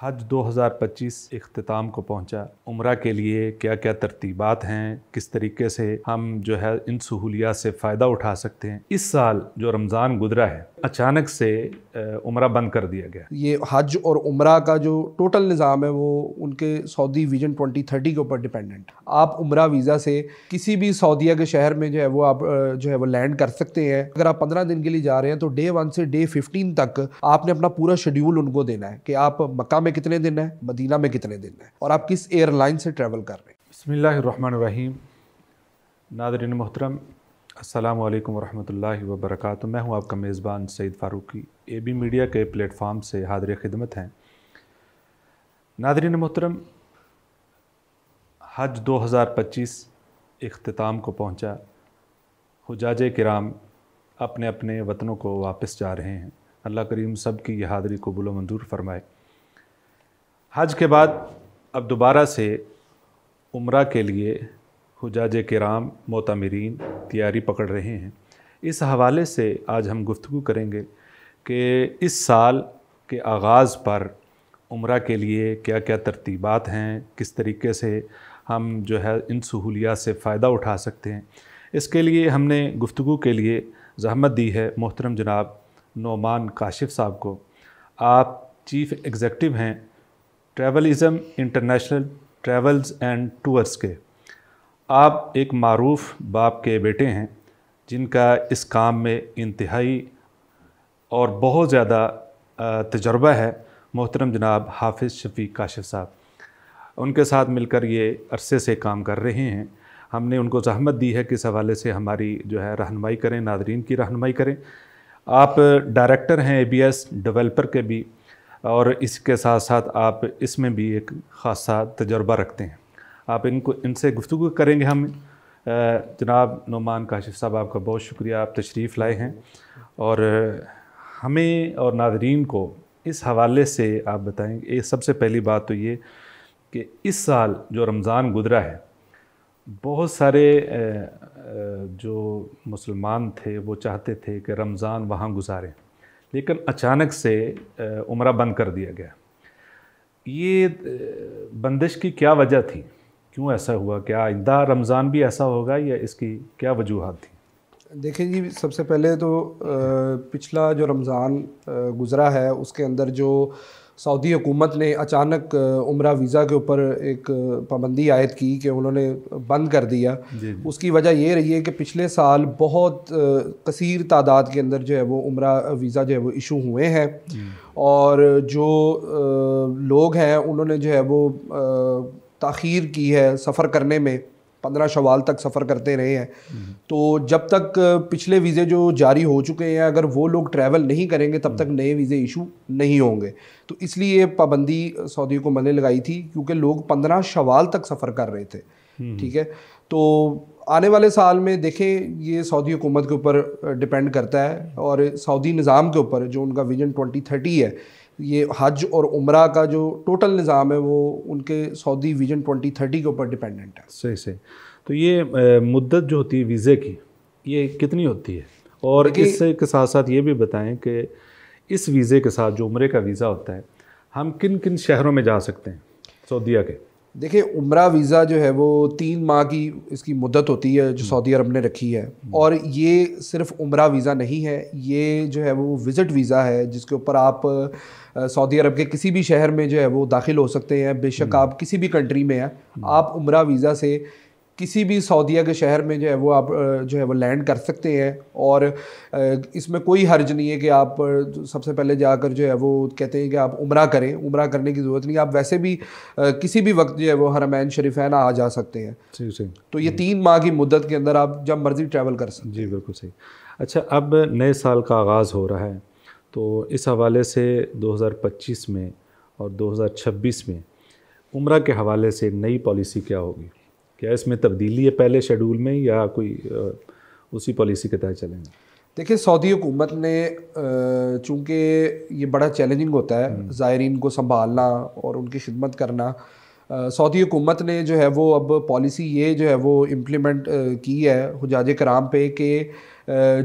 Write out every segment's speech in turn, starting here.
حج 2025 اختتام کو پہنچا۔ عمرہ کے لیے کیا کیا ترتیبات ہیں، کس طریقے سے ہم جو ہے ان سہولیات سے فائدہ اٹھا سکتے ہیں۔ اس سال جو رمضان گزرا ہے اچانک سے عمرہ بند کر دیا گیا۔ یہ حج اور عمرہ کا جو ٹوٹل نظام ہے وہ ان کے سعودی ویژن 2030 کے اوپر ڈیپینڈنٹ۔ آپ عمرہ ویزا سے کسی بھی سعودیہ کے شہر میں جو ہے وہ آپ جو ہے وہ لینڈ کر سکتے ہیں۔ اگر آپ 15 دن کے لیے جا رہے ہیں تو ڈے 1 سے ڈے 15 تک آپ نے اپنا پورا شیڈیول ان کو دینا ہے کہ آپ مکہ میں کتنے دن ہیں، مدینہ میں کتنے دن ہیں، اور آپ کس ایئر لائن سے ٹریول کر رہے ہیں۔ بسم اللہ الرحمن الرحیم۔ ناظرین محترم، السلام علیکم ورحمۃ اللہ وبرکاتہ۔ میں ہوں آپ کا میزبان سعید فاروقی، اے بی میڈیا کے پلیٹ فارم سے حاضر خدمت ہیں۔ ناظرین محترم، حج 2025 اختتام کو پہنچا۔ حجاج کرام اپنے اپنے وطنوں کو واپس جا رہے ہیں۔ اللہ کریم سب کی یہ حاضری قبول و منظور فرمائے۔ حج کے بعد اب دوبارہ سے عمرہ کے لیے حجاج کرام معتمرین تیاری پکڑ رہے ہیں۔ اس حوالے سے آج ہم گفتگو کریں گے کہ اس سال کے آغاز پر عمرہ کے لیے کیا کیا ترتیبات ہیں، کس طریقے سے ہم جو ہے ان سہولیات سے فائدہ اٹھا سکتے ہیں۔ اس کے لیے ہم نے گفتگو کے لیے زحمت دی ہے محترم جناب نعمان کاشف صاحب کو۔ آپ چیف ایگزیکٹو ہیں ٹریولزم انٹرنیشنل ٹریولز اینڈ ٹورز کے۔ آپ ایک معروف باپ کے بیٹے ہیں جن کا اس کام میں انتہائی اور بہت زیادہ تجربہ ہے۔ محترم جناب حافظ شفیق کاشف صاحب ان کے ساتھ مل کر یہ عرصے سے کام کر رہے ہیں۔ ہم نے ان کو زحمت دی ہے کہ اس حوالے سے ہماری جو ہے رہنمائی کریں، ناظرین کی رہنمائی کریں۔ آپ ڈائریکٹر ہیں ABS ڈیولپر کے بھی، اور اس کے ساتھ ساتھ آپ اس میں بھی ایک خاصا تجربہ رکھتے ہیں۔ آپ ان سے گفتگو کریں گے ہم۔ جناب نعمان کاشف صاحب، آپ کا بہت شکریہ، آپ تشریف لائے ہیں، اور ہمیں اور ناظرین کو اس حوالے سے آپ بتائیں گے۔ سب سے پہلی بات تو یہ کہ اس سال جو رمضان گزرا ہے، بہت سارے جو مسلمان تھے وہ چاہتے تھے کہ رمضان وہاں گزاریں، لیکن اچانک سے عمرہ بند کر دیا گیا۔ یہ بندش کی کیا وجہ تھی؟ کیوں ایسا ہوا؟ کیا آئندہ رمضان بھی ایسا ہوگا یا اس کی کیا وجوہات تھیں؟ دیکھیں جی، سب سے پہلے تو پچھلا جو رمضان گزرا ہے اس کے اندر جو سعودی حکومت نے اچانک عمرہ ویزا کے اوپر ایک پابندی عائد کی کہ انہوں نے بند کر دیا، اس کی وجہ یہ رہی ہے کہ پچھلے سال بہت کثیر تعداد کے اندر جو ہے وہ عمرہ ویزا جو ہے وہ ایشو ہوئے ہیں، اور جو لوگ ہیں انہوں نے جو ہے وہ تاخیر کی ہے سفر کرنے میں، 15 شوال تک سفر کرتے رہے ہیں۔ تو جب تک پچھلے ویزے جو جاری ہو چکے ہیں اگر وہ لوگ ٹریول نہیں کریں گے تب تک نئے ویزے ایشو نہیں ہوں گے۔ تو اس لیے پابندی سعودی حکومت نے لگائی تھی، کیونکہ لوگ 15 شوال تک سفر کر رہے تھے، ٹھیک ہے۔ تو آنے والے سال میں دیکھیں، یہ سعودی حکومت کے اوپر ڈیپینڈ کرتا ہے، اور سعودی نظام کے اوپر جو ان کا ویژن 2030 ہے، یہ حج اور عمرہ کا جو ٹوٹل نظام ہے وہ ان کے سعودی ویژن 2030 کے اوپر ڈیپینڈنٹ ہے۔ صحیح۔ تو یہ مدت جو ہوتی ہے ویزے کی، یہ کتنی ہوتی ہے؟ اور اس کے ساتھ ساتھ یہ بھی بتائیں کہ اس ویزے کے ساتھ جو عمرے کا ویزا ہوتا ہے، ہم کن کن شہروں میں جا سکتے ہیں سعودیہ کے؟ دیکھیں، عمرہ ویزا جو ہے وہ 3 ماہ کی اس کی مدت ہوتی ہے جو سعودی عرب نے رکھی ہے، اور یہ صرف عمرہ ویزا نہیں ہے، یہ جو ہے وہ وزٹ ویزا ہے جس کے اوپر آپ سعودی عرب کے کسی بھی شہر میں جو ہے وہ داخل ہو سکتے ہیں، بے شک آپ کسی بھی کنٹری میں ہیں، آپ عمرہ ویزا سے کسی بھی سعودیہ کے شہر میں جو ہے وہ آپ جو ہے وہ لینڈ کر سکتے ہیں، اور اس میں کوئی حرج نہیں ہے کہ آپ سب سے پہلے جا کر جو ہے وہ کہتے ہیں کہ آپ عمرہ کریں۔ عمرہ کرنے کی ضرورت نہیں، آپ ویسے بھی کسی بھی وقت جو ہے وہ حرمین شریفین آ جا سکتے ہیں۔ صحیح۔ تو یہ 3 ماہ کی مدت کے اندر آپ جب مرضی ٹریول کر سکتے ہیں۔ جی بالکل صحیح۔ اچھا، اب نئے سال کا آغاز ہو رہا ہے، تو اس حوالے سے 2025 میں اور 2026 میں عمرہ کے حوالے سے نئی پالیسی کیا ہوگی؟ کیا اس میں تبدیلی ہے پہلے شیڈول میں، یا کوئی اسی پالیسی کے تحت چلیں گے؟ دیکھیں، سعودی حکومت نے چونکہ یہ بڑا چیلنجنگ ہوتا ہے زائرین کو سنبھالنا اور ان کی خدمت کرنا، سعودی حکومت نے جو ہے وہ اب پالیسی یہ جو ہے وہ امپلیمنٹ کی ہے حجاج کرام پہ کہ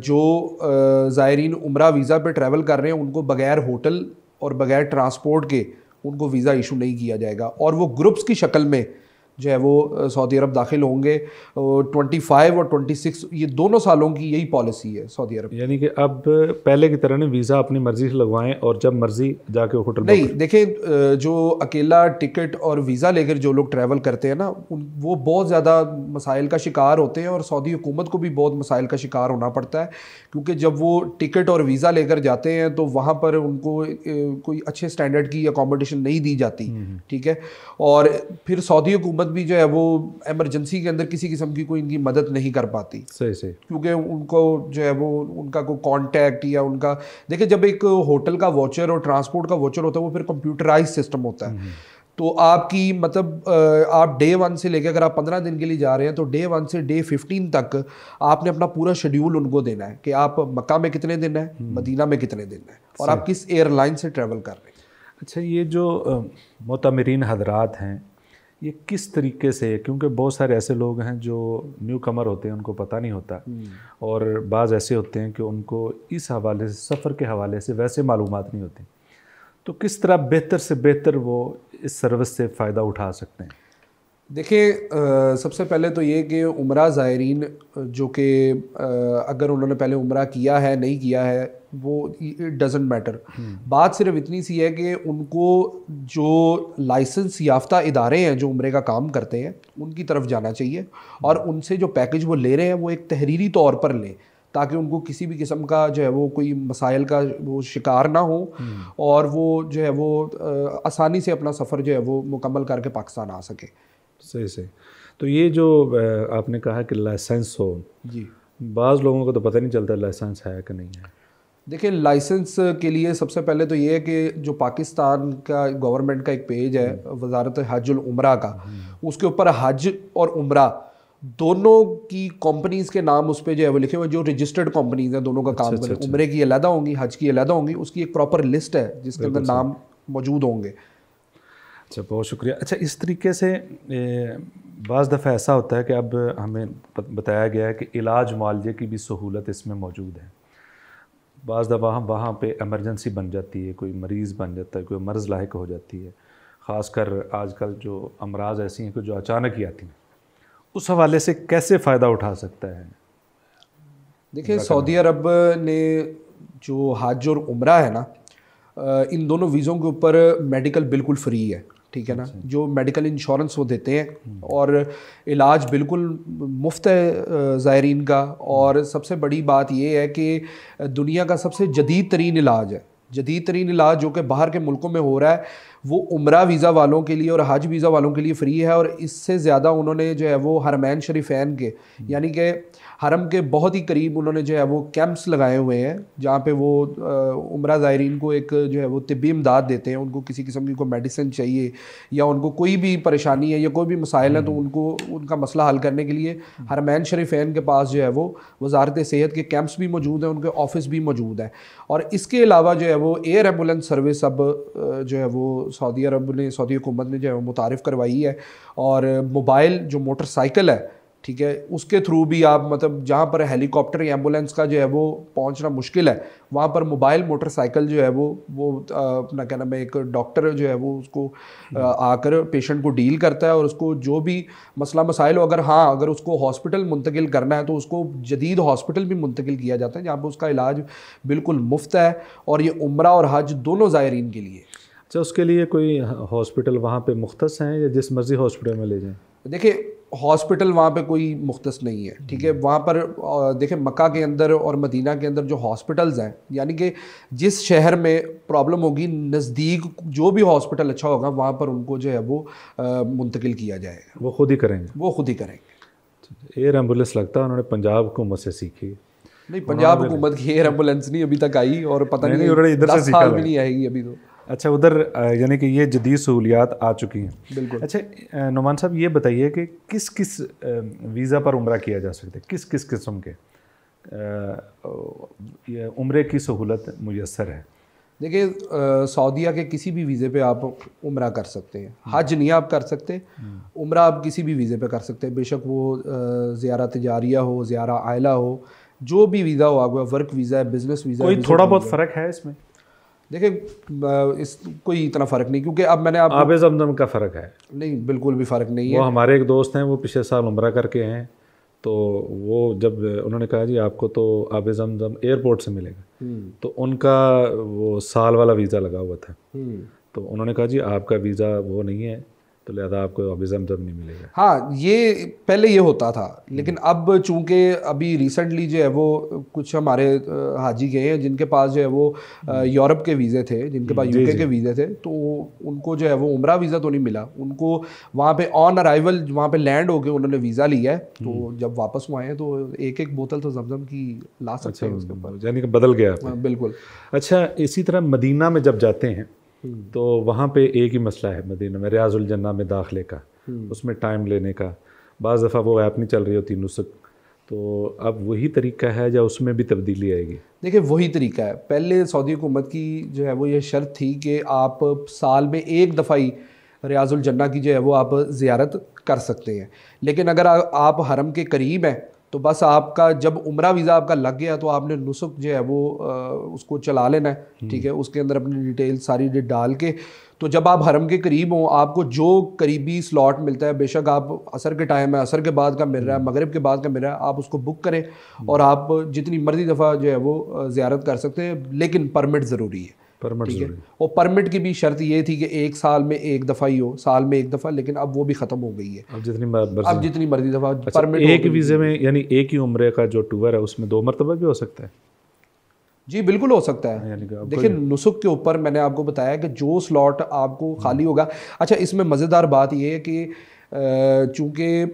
جو زائرین عمرہ ویزا پہ ٹریول کر رہے ہیں ان کو بغیر ہوٹل اور بغیر ٹرانسپورٹ کے ان کو ویزا ایشو نہیں کیا جائے گا، اور وہ گروپس کی شکل میں جو ہے وہ سعودی عرب داخل ہوں گے. 25 اور 26 یہ دونوں سالوں کی یہی پالیسی ہے سعودی عرب. یعنی کہ اب پہلے کی طرح ویزا اپنی مرضی سے لگوائیں اور جب مرضی جا کے ہوٹل نہیں. دیکھیں جو اکیلا ٹکٹ اور ویزا لے کر جو لوگ ٹریول کرتے ہیں نا وہ بہت زیادہ مسائل کا شکار ہوتے ہیں، اور سعودی حکومت کو بھی بہت مسائل کا شکار ہونا پڑتا ہے، کیونکہ جب وہ ٹکٹ اور ویزا لے کر جاتے ہیں تو وہاں پر ان کو کوئی اچھے سٹینڈرڈ کی اکوموڈیشن نہیں دی جاتی. ٹھیک ہے. اور پھر سعودی حکومت بھی جو ہے وہ ایمرجنسی کے اندر کسی قسم کی کوئی ان کی مدد نہیں کر پاتی. صحیح کیونکہ ان کو جو ہے وہ ان کا کوئی کانٹیکٹ یا ان کا دیکھیں جب ایک ہوٹل کا واچر اور ٹرانسپورٹ کا واچر ہوتا ہے وہ پھر کمپیوٹرائز سسٹم ہوتا ہے. تو آپ کی مطلب آپ ڈے 1 سے لے کے اگر آپ 15 دن کے لیے جا رہے ہیں تو ڈے 1 سے ڈے 15 تک آپ نے اپنا پورا شیڈیول ان کو دینا ہے کہ آپ مکہ میں کتنے دن ہیں، مدینہ میں کتنے دن ہیں، اور آپ کس ایئر لائن سے ٹریول کر رہے ہیں. اچھا یہ جو معتمرین حضرات ہیں یہ کس طریقے سے، کیونکہ بہت سارے ایسے لوگ ہیں جو نیو کمر ہوتے ہیں ان کو پتہ نہیں ہوتا، اور بعض ایسے ہوتے ہیں کہ ان کو اس حوالے سے سفر کے حوالے سے ویسے معلومات نہیں ہوتی، تو کس طرح بہتر سے بہتر وہ اس سروس سے فائدہ اٹھا سکتے ہیں؟ دیکھیں سب سے پہلے تو یہ کہ عمرہ زائرین جو کہ اگر انہوں نے پہلے عمرہ کیا ہے نہیں کیا ہے وہ اٹ ڈزنٹ میٹر. بات صرف اتنی سی ہے کہ ان کو جو لائسنس یافتہ ادارے ہیں جو عمرے کا کام کرتے ہیں ان کی طرف جانا چاہیے، اور ان سے جو پیکج وہ لے رہے ہیں وہ ایک تحریری طور پر لیں تاکہ ان کو کسی بھی قسم کا جو ہے وہ کوئی مسائل کا وہ شکار نہ ہو، اور وہ جو ہے وہ آسانی سے اپنا سفر جو ہے وہ مکمل کر کے پاکستان آ سکے. صحیح. تو یہ جو آپ نے کہا کہ لائسنس ہو، جی بعض لوگوں کو تو پتہ نہیں چلتا لائسنس ہے کہ نہیں ہے. دیکھیں لائسنس کے لیے سب سے پہلے تو یہ ہے کہ جو پاکستان کا گورنمنٹ کا ایک پیج ہے وزارت حج العمرہ کا، اس کے اوپر حج اور عمرہ دونوں کی کمپنیز کے نام اس پہ جو ہے وہ لکھے ہوئے جو رجسٹرڈ کمپنیز ہیں دونوں کا کام کریں. عمرے کی علیحدہ ہوں گی، حج کی علیحدہ ہوں گی، اس کی ایک پراپر لسٹ ہے جس کے اندر نام موجود ہوں گے. اچھا بہت شکریہ. اچھا اس طریقے سے بعض دفعہ ایسا ہوتا ہے کہ اب ہمیں بتایا گیا ہے کہ علاج معالجے کی بھی سہولت اس میں موجود ہے. بعض دفعہ وہاں پہ ایمرجنسی بن جاتی ہے، کوئی مریض بن جاتا ہے، کوئی مرض لاحق ہو جاتی ہے، خاص کر آج کل جو امراض ایسی ہیں کہ جو اچانک ہی آتی ہیں، اس حوالے سے کیسے فائدہ اٹھا سکتا ہے؟ دیکھیں سعودی عرب نے جو حج اور عمرہ ہے نا ان دونوں ویزوں کے اوپر میڈیکل بالکل فری ہے. ٹھیک ہے نا، جو میڈیکل انشورنس وہ دیتے ہیں، اور علاج بالکل مفت ہے زائرین کا. اور سب سے بڑی بات یہ ہے کہ دنیا کا سب سے جدید ترین علاج ہے، جدید ترین علاج جو کہ باہر کے ملکوں میں ہو رہا ہے وہ عمرہ ویزا والوں کے لیے اور حج ویزا والوں کے لیے فری ہے. اور اس سے زیادہ انہوں نے جو ہے وہ حرمین شریفین کے یعنی کہ حرم کے بہت ہی قریب انہوں نے جو ہے وہ کیمپس لگائے ہوئے ہیں جہاں پہ وہ عمرہ زائرین کو ایک جو ہے وہ طبی امداد دیتے ہیں. ان کو کسی قسم کی کوئی میڈیسن چاہیے یا ان کو کوئی بھی پریشانی ہے یا کوئی بھی مسائل ہیں تو ان کو ان کا مسئلہ حل کرنے کے لیے حرمین شریفین کے پاس جو ہے وہ وزارت صحت کے کیمپس بھی موجود ہیں، ان کے آفس بھی موجود ہیں. اور اس کے علاوہ جو ہے وہ ایئر ایمبولینس سروس اب جو ہے وہ سعودی عرب نے، سعودی حکومت نے جو ہے وہ متعارف کروائی ہے. اور موبائل جو موٹر سائیکل ہے، ٹھیک ہے، اس کے تھرو بھی آپ مطلب جہاں پر ہیلی کاپٹر یا ایمبولینس کا جو ہے وہ پہنچنا مشکل ہے وہاں پر موبائل موٹر سائیکل جو ہے وہ اپنا کیا نام ہے ایک ڈاکٹر جو ہے وہ اس کو آ کر پیشنٹ کو ڈیل کرتا ہے، اور اس کو جو بھی مسئلہ مسائل ہو اگر اس کو ہاسپٹل منتقل کرنا ہے تو اس کو جدید ہاسپٹل بھی منتقل کیا جاتا ہے جہاں پہ اس کا علاج بالکل مفت ہے. اور یہ عمرہ اور حج دونوں زائرین کے لیے. اچھا اس کے لیے کوئی ہاسپٹل وہاں پہ مختص ہیں یا جس مرضی ہاسپٹل میں لے جائیں؟ دیکھیں ہاسپٹل وہاں پہ کوئی مختص نہیں ہے. ٹھیک ہے، وہاں پر دیکھیں مکہ کے اندر اور مدینہ کے اندر جو ہاسپٹلز ہیں یعنی کہ جس شہر میں پرابلم ہوگی نزدیک جو بھی ہاسپٹل اچھا ہوگا وہاں پر ان کو جو ہے وہ منتقل کیا جائے گا. وہ خود ہی کریں گے؟ وہ خود ہی کریں گے. ایئر ایمبولینس لگتا ہے انہوں نے پنجاب حکومت سے سیکھی. نہیں، پنجاب حکومت کی ایئر ایمبولینس نہیں ابھی تک آئی، اور پتہ نہیں 10 سال بھی نہیں آئے گی ابھی تو. اچھا ادھر یعنی کہ یہ جدید سہولیات آ چکی ہیں. بالکل. اچھا نعمان صاحب یہ بتائیے کہ کس کس ویزا پر عمرہ کیا جا سکتا ہے، کس کس قسم کے عمرے کی سہولت میسر ہے؟ دیکھیں سعودیہ کے کسی بھی ویزے پہ آپ عمرہ کر سکتے ہیں. حج نہیں آپ کر سکتے، عمرہ آپ کسی بھی ویزے پہ کر سکتے ہیں، بے شک وہ زیارہ تجاریہ ہو، زیارہ عائلہ ہو، جو بھی ویزا ہو، آپ کا ورک ویزا ہے، بزنس ویزا ہے. کوئی تھوڑا بہت فرق ہے اس میں؟ دیکھیں اس کوئی اتنا فرق نہیں، کیونکہ اب میں نے آب زمزم کا فرق ہے نہیں، بالکل بھی فرق نہیں ہے. وہ ہمارے ایک دوست ہیں، وہ پچھلے سال عمرہ کر کے ہیں، تو وہ جب انہوں نے کہا جی آپ کو تو آب زمزم ایئرپورٹ سے ملے گا، تو ان کا وہ سال والا ویزا لگا ہوا تھا، تو انہوں نے کہا جی آپ کا ویزا وہ نہیں ہے، تو لہذا آپ کو آب زمزم نہیں ملے گا. ہاں یہ پہلے یہ ہوتا تھا، لیکن اب چونکہ ابھی ریسنٹلی جو ہے وہ کچھ ہمارے حاجی گئے ہیں جن کے پاس جو ہے وہ یورپ کے ویزے تھے، جن کے پاس یو کے کے ویزے تھے، تو ان کو جو ہے وہ عمرہ ویزا تو نہیں ملا، ان کو وہاں پہ آن ارائیول وہاں پہ لینڈ ہو کے انہوں نے ویزا لیا ہے، تو جب واپس وہ آئے ہیں تو ایک ایک بوتل تو زمزم کی لا سکتے ہیں اس کے اوپر، یعنی کہ بدل گیا. بالکل. اچھا اسی طرح مدینہ میں جب جاتے ہیں تو وہاں پہ ایک ہی مسئلہ ہے مدینہ میں ریاض الجنہ میں داخلے کا، اس میں ٹائم لینے کا، بعض دفعہ وہ ایپ نہیں چل رہی ہوتی نسخ، تو اب وہی طریقہ ہے یا اس میں بھی تبدیلی آئے گی؟ دیکھیں وہی طریقہ ہے. پہلے سعودی حکومت کی جو ہے وہ یہ شرط تھی کہ آپ سال میں ایک دفعہ ہی ریاض الجنہ کی جو ہے وہ آپ زیارت کر سکتے ہیں، لیکن اگر آپ حرم کے قریب ہیں تو بس آپ کا جب عمرہ ویزا آپ کا لگ گیا تو آپ نے نسخ جو ہے وہ اس کو چلا لینا ہے، ٹھیک ہے، اس کے اندر اپنی ڈیٹیل ساری ڈال کے، تو جب آپ حرم کے قریب ہوں آپ کو جو قریبی سلاٹ ملتا ہے، بے شک آپ عصر کے ٹائم ہے، عصر کے بعد کا مل رہا ہے، مغرب کے بعد کا مل رہا ہے، آپ اس کو بک کریں اور آپ جتنی مرضی دفعہ جو ہے وہ زیارت کر سکتے ہیں، لیکن پرمٹ ضروری ہے. ٹھیک ہے، اور پرمٹ کی بھی شرط یہ تھی کہ ایک سال میں ایک دفعہ ہی ہو، سال میں ایک دفعہ، لیکن اب وہ بھی ختم ہو گئی ہے، اب جتنی مرضی دفعہ پرمٹ. ایک ویزے میں یعنی ایک ہی عمرے کا جو ٹور ہے اس میں 2 مرتبہ بھی ہو سکتا ہے؟ جی بالکل ہو سکتا ہے. دیکھیں نسخ کے اوپر میں نے آپ کو بتایا کہ جو سلاٹ آپ کو خالی ہوگا. اچھا اس میں مزیدار بات یہ ہے کہ چونکہ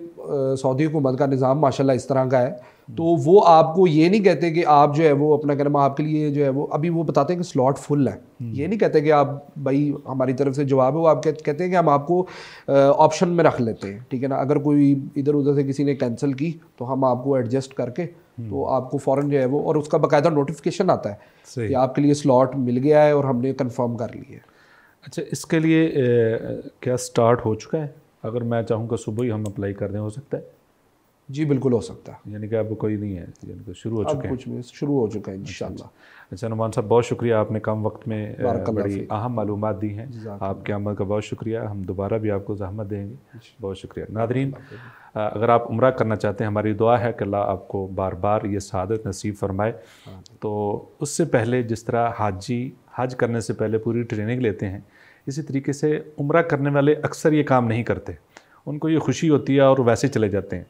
سعودی حکومت کا نظام ماشاءاللہ اس طرح کا ہے، تو وہ آپ کو یہ نہیں کہتے کہ آپ جو ہے وہ اپنا کلمہ آپ کے لیے جو ہے وہ ابھی وہ بتاتے ہیں کہ سلاٹ فل ہے، یہ نہیں کہتے کہ آپ بھائی ہماری طرف سے جواب ہے، وہ آپ کہتے ہیں کہ ہم آپ کو آپشن میں رکھ لیتے ہیں، ٹھیک ہے نا، اگر کوئی ادھر ادھر سے کسی نے کینسل کی تو ہم آپ کو ایڈجسٹ کر کے تو آپ کو فوراً جو ہے وہ، اور اس کا باقاعدہ نوٹیفیکیشن آتا ہے کہ آپ کے لیے سلاٹ مل گیا ہے اور ہم نے کنفرم کر لی ہے. اچھا اس کے لیے کیا سٹارٹ ہو چکا ہے؟ اگر میں چاہوں کہ صبح ہی ہم اپلائی کر دیں ہو سکتا ہے؟ جی بالکل ہو سکتا ہے. یعنی کہ اب کوئی نہیں ہے، یعنی کہ شروع ہو چکے ہیں؟ کچھ بھی شروع ہو چکا ہے انشاءاللہ. اچھا نعمان صاحب بہت شکریہ، آپ نے کم وقت میں بڑی اہم معلومات دی ہیں، آپ کے عمل کا بہت شکریہ. ہم دوبارہ بھی آپ کو زحمت دیں گے. بہت شکریہ. ناظرین اگر آپ عمرہ کرنا چاہتے ہیں، ہماری دعا ہے کہ اللہ آپ کو بار بار یہ سعادت نصیب فرمائے. تو اس سے پہلے جس طرح حاجی حج کرنے سے پہلے پوری ٹریننگ لیتے ہیں، اسی طریقے سے عمرہ کرنے والے اکثر یہ کام نہیں کرتے، ان کو یہ خوشی ہوتی ہے اور ویسے چلے جاتے ہیں.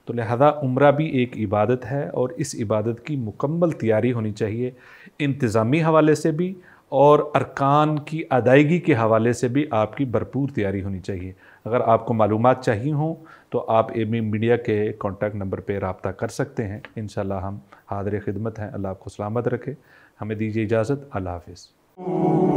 تو لہذا عمرہ بھی ایک عبادت ہے اور اس عبادت کی مکمل تیاری ہونی چاہیے، انتظامی حوالے سے بھی اور ارکان کی ادائیگی کے حوالے سے بھی آپ کی بھرپور تیاری ہونی چاہیے. اگر آپ کو معلومات چاہیے ہوں تو آپ AB میڈیا کے کانٹیکٹ نمبر پہ رابطہ کر سکتے ہیں. انشاءاللہ ہم حاضر خدمت ہیں. اللہ آپ کو سلامت رکھے. ہمیں دیجیے اجازت. اللہ حافظ.